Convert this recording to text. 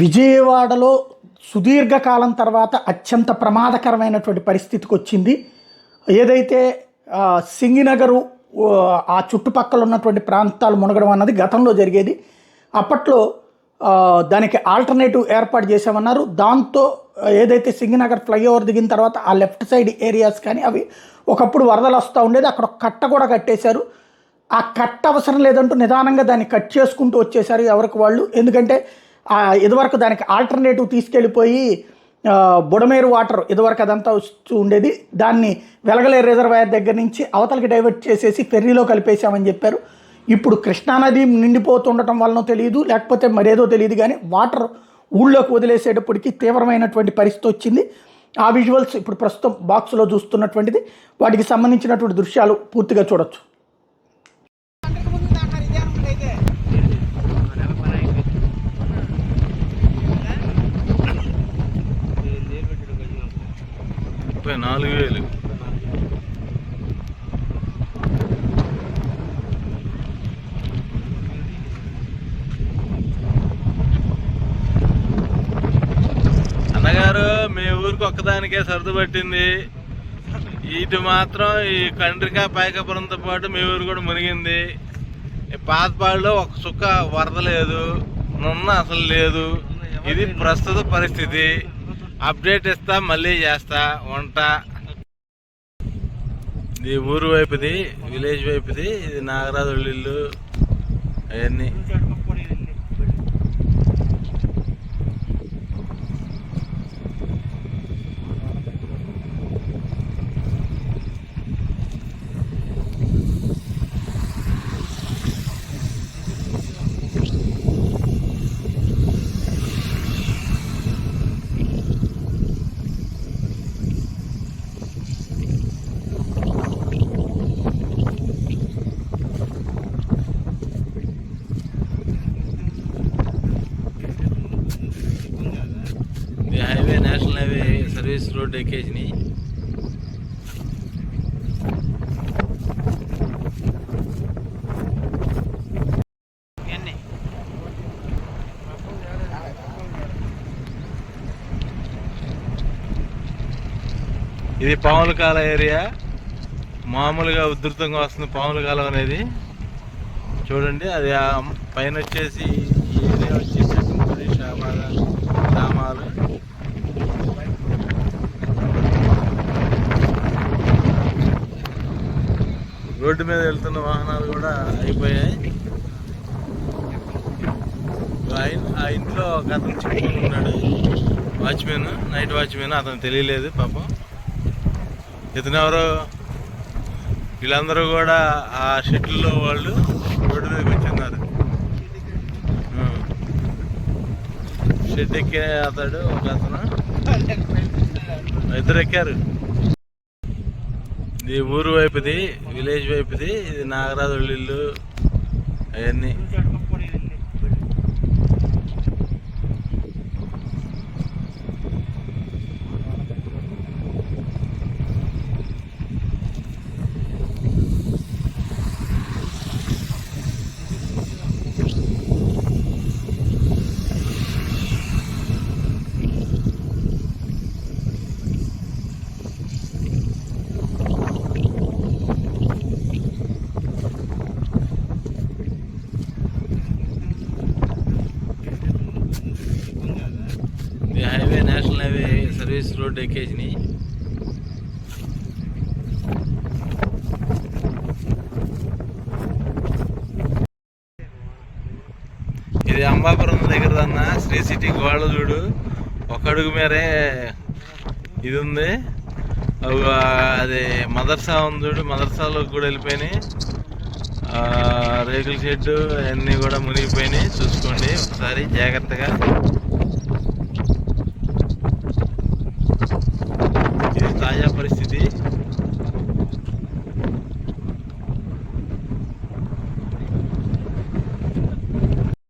విజయవాడలో సుదీర్ఘకాలం తర్వాత అత్యంత ప్రమాదకరమైనటువంటి పరిస్థితికి వచ్చింది. ఏదైతే సింగినగరు ఆ చుట్టుపక్కల ఉన్నటువంటి ప్రాంతాలు మునగడం అన్నది గతంలో జరిగేది. అప్పట్లో దానికి ఆల్టర్నేటివ్ ఏర్పాటు చేసామన్నారు. దాంతో ఏదైతే సింగినగర్ ఫ్లైఓవర్ దిగిన తర్వాత ఆ లెఫ్ట్ సైడ్ ఏరియాస్ కానీ అవి ఒకప్పుడు వరదలు వస్తూ ఉండేది. అక్కడ కట్ట కూడా కట్టేశారు. ఆ కట్ట అవసరం లేదంటూ నిదానంగా దాన్ని కట్ చేసుకుంటూ వచ్చేసారు ఎవరికి వాళ్ళు. ఎందుకంటే ఇదివరకు దానికి ఆల్టర్నేటివ్ తీసుకెళ్ళిపోయి బుడమేరు వాటర్ ఇదివరకు అదంతా వస్తూ ఉండేది. దాన్ని వెలగలేరు రిజర్వాయర్ దగ్గర నుంచి అవతలకి డైవర్ట్ చేసేసి ఫెర్రీలో కలిపేశామని చెప్పారు. ఇప్పుడు కృష్ణానది నిండిపోతుండటం వలన తెలియదు, లేకపోతే మరేదో తెలియదు, కానీ వాటర్ ఊళ్ళోకి వదిలేసేటప్పటికి తీవ్రమైనటువంటి పరిస్థితి వచ్చింది. ఆ విజువల్స్ ఇప్పుడు ప్రస్తుతం బాక్స్లో చూస్తున్నటువంటిది. వాటికి సంబంధించినటువంటి దృశ్యాలు పూర్తిగా చూడొచ్చు. అన్నగారు మీ ఊరికి ఒక్కదానికే సర్దుపట్టింది. ఇటు మాత్రం ఈ కండ్రిక పైకపురంతో పాటు మీ ఊరు కూడా మునిగింది. పాతపాడులో ఒక చుక్క వరద లేదు, నున్న అసలు లేదు. ఇది ప్రస్తుత పరిస్థితి. అప్డేట్ ఇస్తా, మళ్ళీ చేస్తా వంట. ఇది ఊరు వైపుది, విలేజ్ వైపుది. ఇది నాగరాజు ఇల్లు అవన్నీ. Highway national highway service road ఎక్కేసినాయి. ఇది పాముల కాల ఏరియా. మామూలుగా ఉధృతంగా వస్తుంది పాముల కాలం అనేది. చూడండి, అది పైన వచ్చేసి ఈ ఏరియా వచ్చేసి గ్రామాలు. రోడ్డు మీద వెళ్తున్న వాహనాలు కూడా అయిపోయాయి. ఆ ఇంట్లో ఒక అతను చిక్కుకుని ఉన్నాడు, వాచ్మెన్, నైట్ వాచ్మెన్. అతను తెలియలేదు పాపం. ఇతనెవరో వీళ్ళందరూ కూడా ఆ షెడ్యూల్లో వాళ్ళు రోడ్డు మీదకి వచ్చిన్నారు. షెడ్ ఎక్కే అతడు ఒక అతను, ఇద్దరు ఎక్కారు. ఇది ఊరు వైపుది, విలేజ్ వైపుది. ఇది నాగరాజు ఇల్లు అవన్నీ. Highway national highway service road ఎక్కేసినాయి. ఇది అంబాపురం దగ్గర అన్న శ్రీ సిటీ గోడ చూడు. ఒక అడుగు మేరే ఇది ఉంది. అది మదర్సా ఉంది చూడు, మదర్సాలోకి కూడా వెళ్ళిపోయినాయి. రేకుల షెడ్డు అన్నీ కూడా మునిగిపోయినాయి. చూసుకోండి ఒకసారి జాగ్రత్తగా.